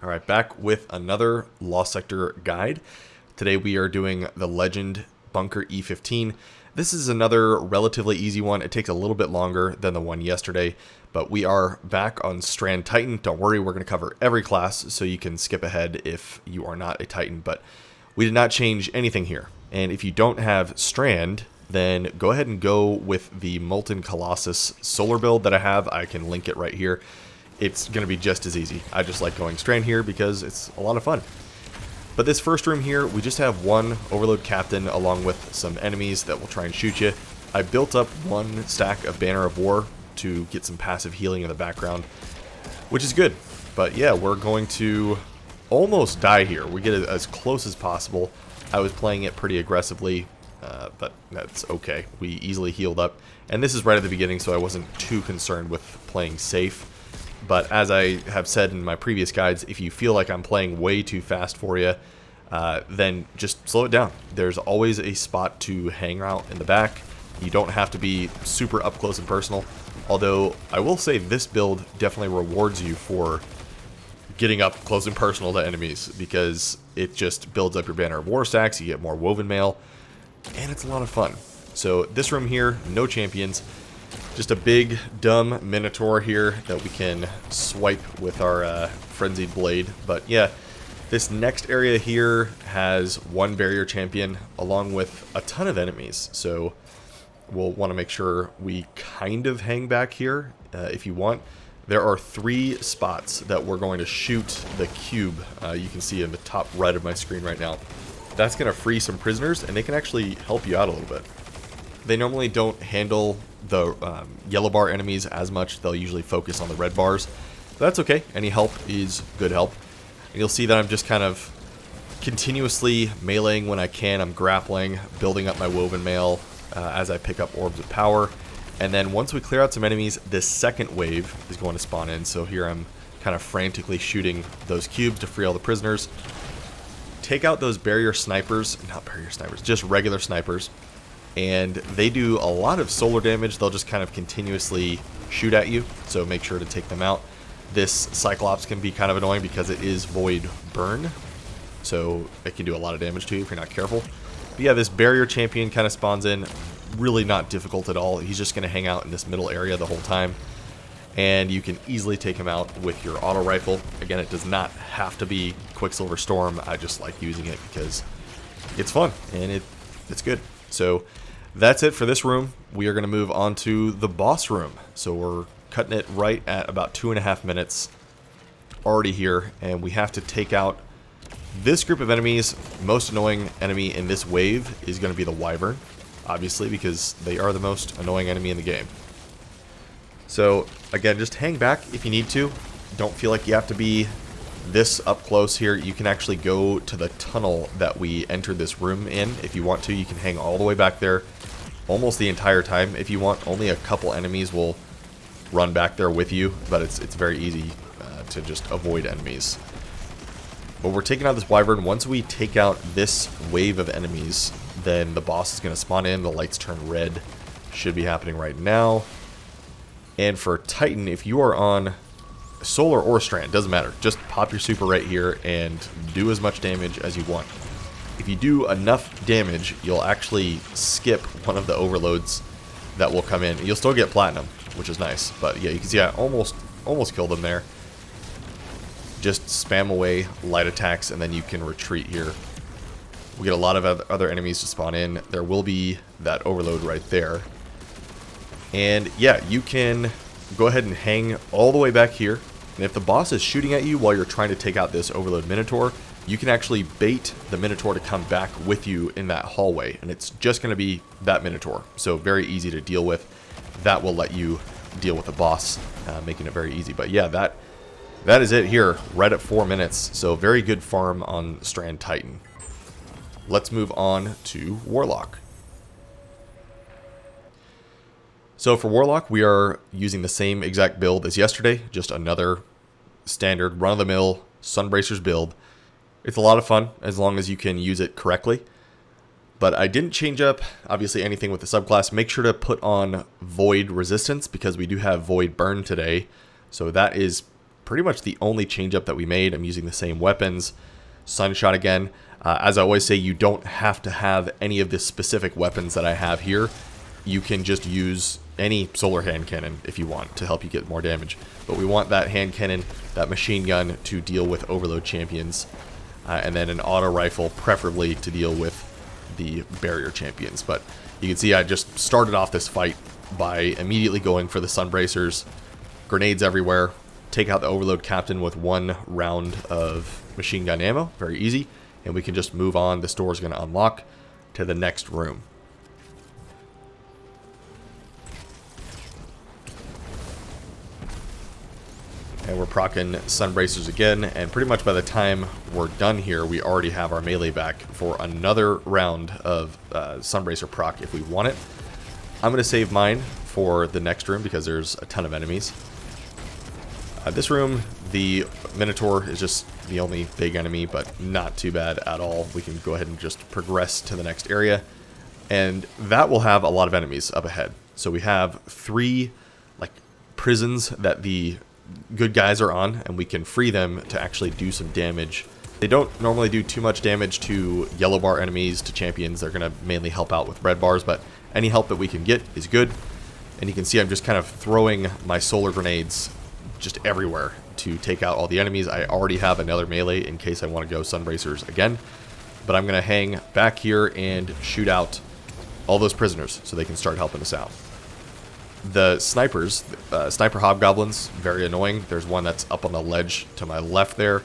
Alright, back with another Lost Sector guide. Today we are doing the Legend Bunker E15. This is another relatively easy one. It takes a little bit longer than the one yesterday, but we are back on Strand Titan. Don't worry, we're going to cover every class, so you can skip ahead if you are not a Titan, but we did not change anything here. And if you don't have Strand, then go ahead and go with the Molten Colossus solar build that I have. I can link it right here. It's going to be just as easy. I just like going Strand here because it's a lot of fun. But this first room here, we just have one Overload Captain along with some enemies that will try and shoot you. I built up one stack of Banner of War to get some passive healing in the background, which is good. But yeah, we're going to almost die here. We get it as close as possible. I was playing it pretty aggressively, but that's okay. We easily healed up. And this is right at the beginning, so I wasn't too concerned with playing safe. But as I have said in my previous guides, if you feel like I'm playing way too fast for you, then just slow it down. There's always a spot to hang out in the back. You don't have to be super up close and personal. Although I will say this build definitely rewards you for getting up close and personal to enemies, because it just builds up your Banner of War stacks, you get more woven mail, and it's a lot of fun. So this room here, no champions. Just a big, dumb Minotaur here that we can swipe with our Frenzied Blade. But yeah, this next area here has one barrier champion along with a ton of enemies. So we'll want to make sure we kind of hang back here if you want. There are 3 spots that we're going to shoot the cube. You can see in the top right of my screen right now. That's going to free some prisoners, and they can actually help you out a little bit. They normally don't handle the yellow bar enemies as much. They'll usually focus on the red bars. But that's okay. Any help is good help. And you'll see that I'm just kind of continuously meleeing when I can. I'm grappling, building up my woven mail as I pick up orbs of power. And then once we clear out some enemies, this second wave is going to spawn in. So here I'm kind of frantically shooting those cubes to free all the prisoners. Take out those barrier snipers. Not barrier snipers, just regular snipers. And they do a lot of solar damage. They'll just kind of continuously shoot at you, so make sure to take them out. This Cyclops can be kind of annoying because it is Void Burn, so it can do a lot of damage to you if you're not careful. But yeah, this barrier champion kind of spawns in. Really not difficult at all. He's just going to hang out in this middle area the whole time, and you can easily take him out with your auto rifle. Again, it does not have to be Quicksilver Storm. I just like using it because it's fun and it's good. So that's it for this room. We are going to move on to the boss room. So we're cutting it right at about 2.5 minutes already here, and we have to take out this group of enemies. Most annoying enemy in this wave is going to be the Wyvern, obviously, because they are the most annoying enemy in the game. So again, just hang back if you need to. Don't feel like you have to be this up close here. You can actually go to the tunnel that we entered this room in if you want to. You can hang all the way back there almost the entire time if you want. Only a couple enemies will run back there with you, but it's very easy to just avoid enemies. But we're taking out this Wyvern. Once we take out this wave of enemies, then the boss is going to spawn in. The lights turn red. Should be happening right now. And for Titan, if you are on Solar or Strand, doesn't matter. Just pop your super right here and do as much damage as you want. If you do enough damage, you'll actually skip one of the overloads that will come in. You'll still get platinum, which is nice. But yeah, you can see I almost killed them there. Just spam away light attacks, and then you can retreat here. We get a lot of other enemies to spawn in. There will be that overload right there. And yeah, you can go ahead and hang all the way back here. And if the boss is shooting at you while you're trying to take out this Overload Minotaur, you can actually bait the Minotaur to come back with you in that hallway. And it's just going to be that Minotaur. So very easy to deal with. That will let you deal with the boss, making it very easy. But yeah, that is it here, right at 4 minutes. So very good farm on Strand Titan. Let's move on to Warlock. So for Warlock, we are using the same exact build as yesterday, just another standard run-of-the-mill Sunbracers build. It's a lot of fun as long as you can use it correctly. But I didn't change up, obviously, anything with the subclass. Make sure to put on Void Resistance because we do have Void Burn today. So that is pretty much the only change up that we made. I'm using the same weapons. Sunshot again. As I always say, you don't have to have any of the specific weapons that I have here. You can just use any solar hand cannon if you want to help you get more damage. But we want that hand cannon, that machine gun to deal with overload champions. And then an auto rifle, preferably to deal with the barrier champions. But you can see I just started off this fight by immediately going for the sunbracers. Grenades everywhere. Take out the overload captain with 1 round of machine gun ammo. Very easy. And we can just move on. The store is going to unlock to the next room. And we're proccing sunbracers again, and pretty much by the time we're done here, we already have our melee back for another round of sunbracer proc if we want it. I'm going to save mine for the next room because there's a ton of enemies. This room, the Minotaur is just the only big enemy, but not too bad at all. We can go ahead and just progress to the next area, and that will have a lot of enemies up ahead. So we have 3 like prisons that the good guys are on, and we can free them to actually do some damage. They don't normally do too much damage to yellow bar enemies, to champions. They're going to mainly help out with red bars, but any help that we can get is good. And you can see I'm just kind of throwing my solar grenades just everywhere to take out all the enemies. I already have another melee in case I want to go sunbracers again, but I'm going to hang back here and shoot out all those prisoners so they can start helping us out. The snipers, sniper hobgoblins, very annoying. There's one that's up on the ledge to my left there.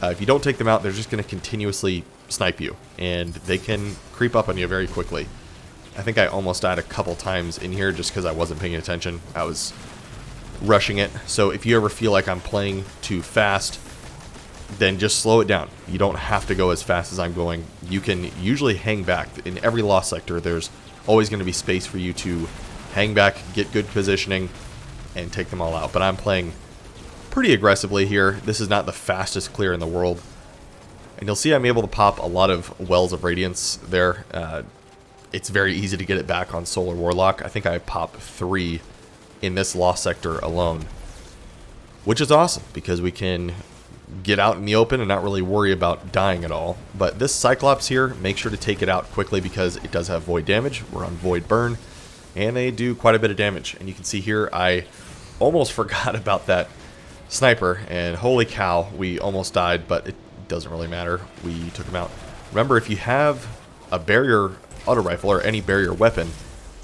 If you don't take them out, they're just going to continuously snipe you, and they can creep up on you very quickly. I think I almost died a couple times in here just because I wasn't paying attention. I was rushing it. So if you ever feel like I'm playing too fast, then just slow it down. You don't have to go as fast as I'm going. You can usually hang back. In every lost sector, there's always going to be space for you to hang back, get good positioning, and take them all out. But I'm playing pretty aggressively here. This is not the fastest clear in the world. And you'll see I'm able to pop a lot of wells of radiance there. It's very easy to get it back on Solar Warlock. I think I popped 3 in this lost sector alone, which is awesome because we can get out in the open and not really worry about dying at all. But this Cyclops here, make sure to take it out quickly because it does have void damage. We're on void burn, and they do quite a bit of damage. And you can see here I almost forgot about that sniper, and holy cow, we almost died, but it doesn't really matter. We took him out. Remember, if you have a barrier auto rifle or any barrier weapon,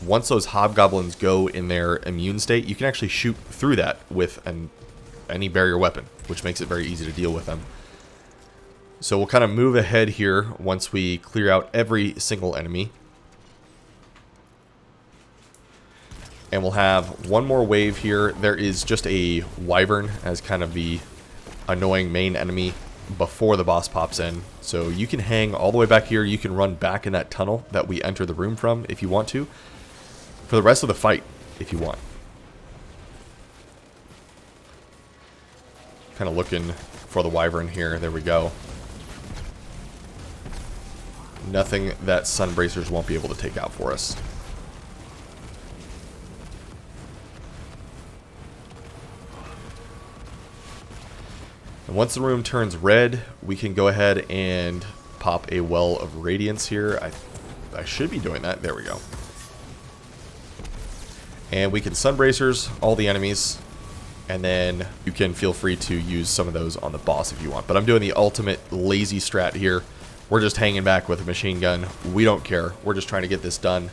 once those hobgoblins go in their immune state, you can actually shoot through that with any barrier weapon, which makes it very easy to deal with them. So we'll kind of move ahead here once we clear out every single enemy. And we'll have one more wave here. There is just a wyvern as kind of the annoying main enemy before the boss pops in. So you can hang all the way back here. You can run back in that tunnel that we enter the room from if you want to, for the rest of the fight if you want. Kind of looking for the wyvern here. There we go. Nothing that sunbracers won't be able to take out for us. And once the room turns red, we can go ahead and pop a well of radiance here. I should be doing that. There we go. And we can sunbracers all the enemies, and then you can feel free to use some of those on the boss if you want. But I'm doing the ultimate lazy strat here. We're just hanging back with a machine gun. We don't care. We're just trying to get this done.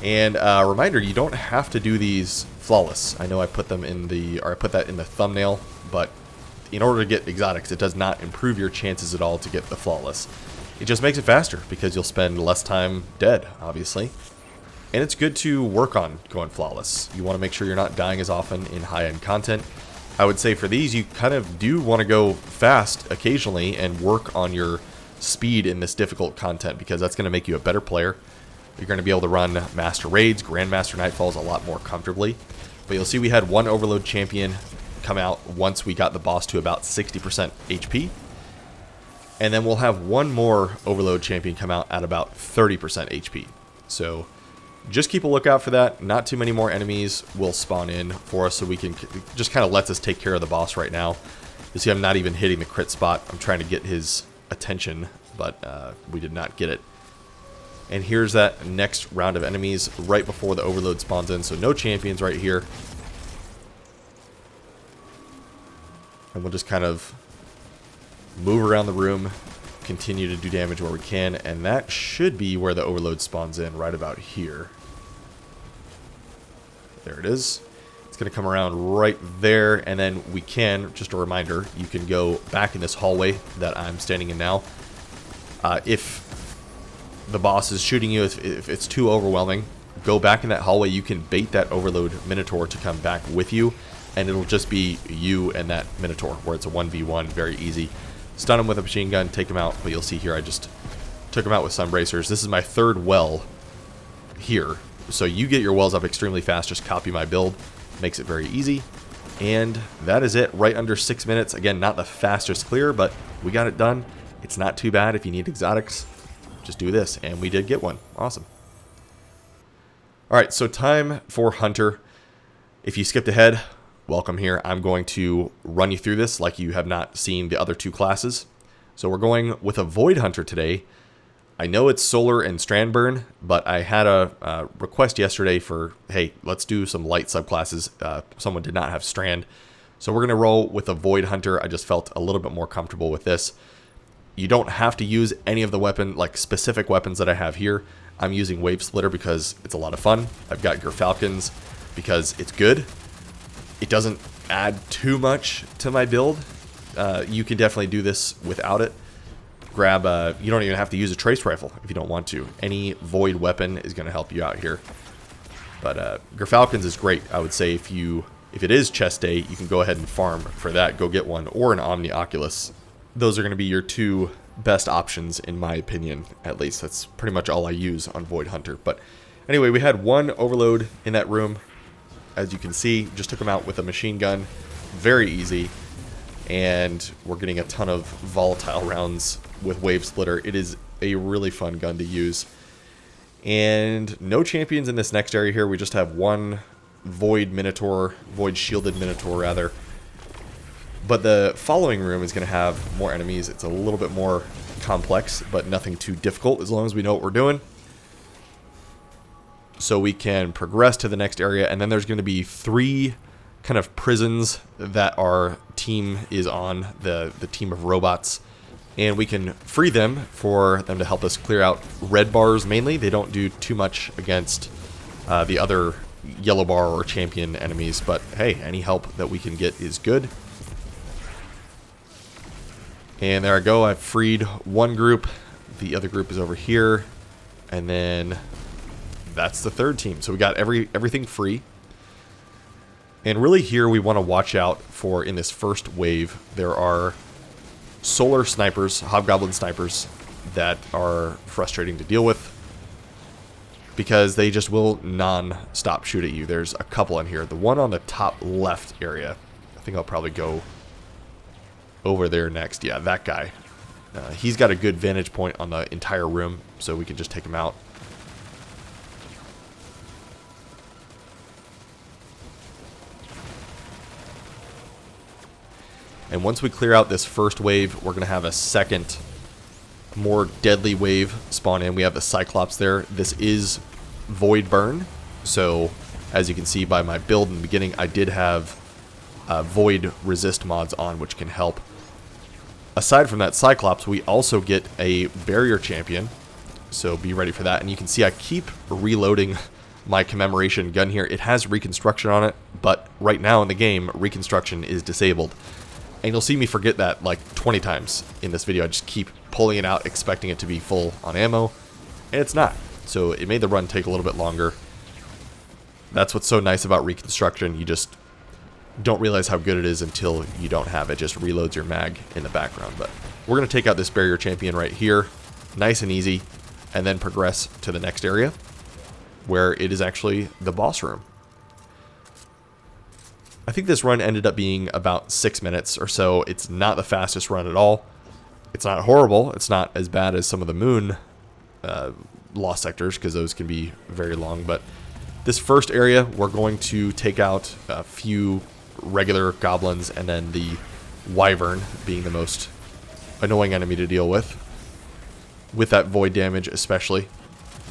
And reminder, you don't have to do these flawless. I know I put them in the, or I put that in the thumbnail, but in order to get exotics, it does not improve your chances at all to get the flawless. It just makes it faster because you'll spend less time dead, obviously. And it's good to work on going flawless. You want to make sure you're not dying as often in high-end content. I would say for these, you kind of do want to go fast occasionally and work on your speed in this difficult content because that's going to make you a better player. You're going to be able to run Master Raids, Grandmaster Nightfalls a lot more comfortably. But you'll see we had one Overload Champion come out once we got the boss to about 60% HP. And then we'll have one more Overload Champion come out at about 30% HP. So just keep a lookout for that. Not too many more enemies will spawn in for us, so we can just kind of lets us take care of the boss right now. You see, I'm not even hitting the crit spot. I'm trying to get his attention, but we did not get it. And here's that next round of enemies right before the overload spawns in, so no champions right here. And we'll just kind of move around the room, continue to do damage where we can, and that should be where the overload spawns in, right about here. There it is. It's going to come around right there, and then we can, just a reminder, you can go back in this hallway that I'm standing in now. If the boss is shooting you, if it's too overwhelming, go back in that hallway. You can bait that overload minotaur to come back with you, and it'll just be you and that minotaur, where it's a 1v1, very easy. Stun him with a machine gun, take him out, but you'll see here I just took him out with sunbracers. This is my third well here, so you get your wells up extremely fast. Just copy my build, makes it very easy, and that is it. Right under 6 minutes. Again, not the fastest clear, but we got it done. It's not too bad. If you need exotics, just do this, and we did get one. Awesome. Alright, so time for Hunter. If you skipped ahead, welcome here. I'm going to run you through this like you have not seen the other two classes. So we're going with a Void Hunter today. I know it's Solar and Strand Burn, but I had a request yesterday for, hey, let's do some light subclasses. Someone did not have Strand. So we're going to roll with a Void Hunter. I just felt a little bit more comfortable with this. You don't have to use any of the specific weapons that I have here. I'm using Wave Splitter because it's a lot of fun. I've got Gerfalcons because it's good. It doesn't add too much to my build. You can definitely do this without it. Grab you don't even have to use a trace rifle if you don't want to. Any void weapon is going to help you out here. But Gerfalcons is great. I would say if it is chest day, you can go ahead and farm for that. Go get one, or an Omni Oculus. Those are going to be your two best options in my opinion, at least. That's pretty much all I use on Void Hunter. But anyway, we had one overload in that room. As you can see, just took him out with a machine gun. Very easy. And we're getting a ton of volatile rounds with Wave Splitter. It is a really fun gun to use. And no champions in this next area here. We just have one Void Minotaur, Void Shielded Minotaur rather. But the following room is going to have more enemies. It's a little bit more complex, but nothing too difficult as long as we know what we're doing. So we can progress to the next area, and then there's going to be 3 kind of prisons that our team is on, the team of robots, and we can free them for them to help us clear out red bars mainly. They don't do too much against the other yellow bar or champion enemies, but hey, any help that we can get is good. And there I go, I've freed one group, the other group is over here, and then that's the third team. So we got everything free. And really here we want to watch out for, in this first wave, there are solar snipers, hobgoblin snipers, that are frustrating to deal with because they just will non-stop shoot at you. There's a couple in here. The one on the top left area, I think I'll probably go over there next. Yeah, that guy. He's got a good vantage point on the entire room, so we can just take him out. And once we clear out this first wave, we're going to have a second, more deadly wave spawn in. We have the Cyclops there. This is Void Burn. So, as you can see by my build in the beginning, I did have Void Resist mods on, which can help. Aside from that Cyclops, we also get a Barrier Champion. So be ready for that. And you can see I keep reloading my commemoration gun here. It has Reconstruction on it, but right now in the game, Reconstruction is disabled. And you'll see me forget that like 20 times in this video. I just keep pulling it out, expecting it to be full on ammo, and it's not. So it made the run take a little bit longer. That's what's so nice about Reconstruction. You just don't realize how good it is until you don't have it. It just reloads your mag in the background. But we're going to take out this Barrier Champion right here, nice and easy, and then progress to the next area, where it is actually the boss room. I think this run ended up being about 6 minutes or so. It's not the fastest run at all. It's not horrible. It's not as bad as some of the Moon lost sectors, because those can be very long. But this first area, we're going to take out a few regular goblins, and then the wyvern being the most annoying enemy to deal with that void damage especially.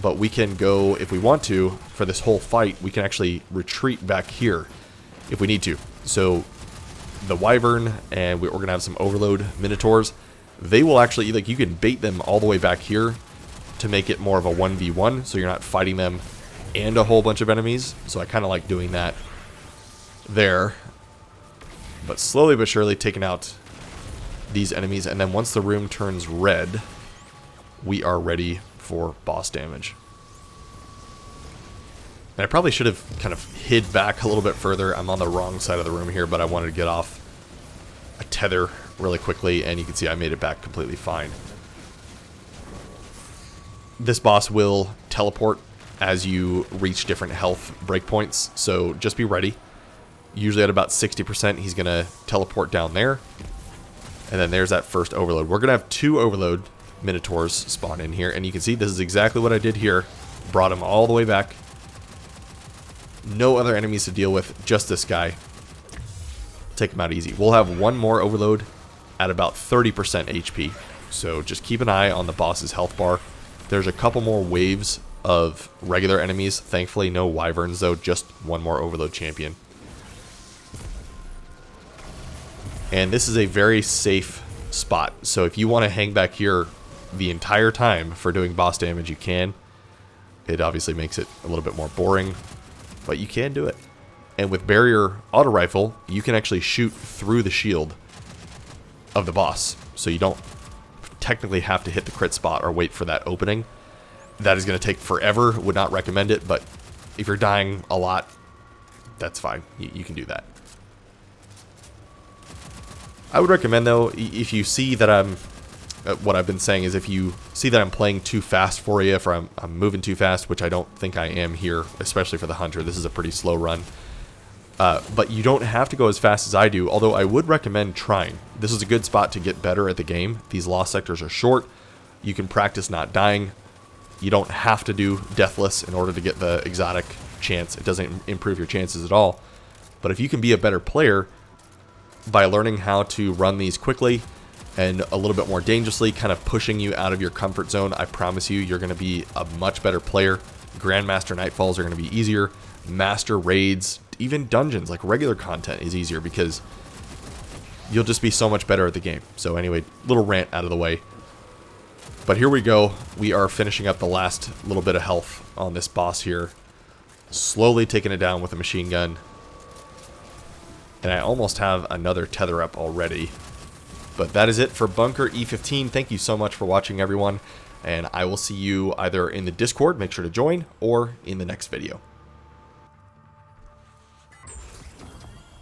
But we can go, if we want to, for this whole fight, we can actually retreat back here if we need to. So the wyvern, and we're going to have some overload minotaurs. They will actually, like, you can bait them all the way back here to make it more of a 1v1, so you're not fighting them and a whole bunch of enemies. So I kind of like doing that there. But slowly but surely taking out these enemies, and then once the room turns red, we are ready for boss damage. And I probably should have kind of hid back a little bit further. I'm on the wrong side of the room here, but I wanted to get off a tether really quickly, and you can see I made it back completely fine. This boss will teleport as you reach different health breakpoints, so just be ready. Usually at about 60%, he's going to teleport down there. And then there's that first overload. We're going to have 2 overload minotaurs spawn in here, and you can see this is exactly what I did here. Brought him all the way back. No other enemies to deal with, just this guy. Take him out easy. We'll have 1 more overload at about 30% HP. So just keep an eye on the boss's health bar. There's a couple more waves of regular enemies. Thankfully, no wyverns though, just 1 more overload champion. And this is a very safe spot. So if you want to hang back here the entire time for doing boss damage, you can. It obviously makes it a little bit more boring, but you can do it. And with barrier auto rifle, you can actually shoot through the shield of the boss. So you don't technically have to hit the crit spot or wait for that opening. That is going to take forever. Would not recommend it, but if you're dying a lot, that's fine. You can do that. I would recommend, though, if you see that I'm... what I've been saying is if you see that I'm playing too fast for you, if I'm moving too fast, which I don't think I am here, especially for the hunter. This is a pretty slow run. But you don't have to go as fast as I do, although I would recommend trying. This is a good spot to get better at the game. These lost sectors are short. You can practice not dying. You don't have to do deathless in order to get the exotic chance. It doesn't improve your chances at all. But if you can be a better player by learning how to run these quickly and a little bit more dangerously, kind of pushing you out of your comfort zone, I promise you, you're going to be a much better player. Grandmaster Nightfalls are going to be easier. Master raids, even dungeons, like regular content, is easier because you'll just be so much better at the game. So anyway, little rant out of the way. But here we go. We are finishing up the last little bit of health on this boss here. Slowly taking it down with a machine gun. And I almost have another tether up already. But that is it for Bunker E15. Thank you so much for watching, everyone. And I will see you either in the Discord, make sure to join, or in the next video.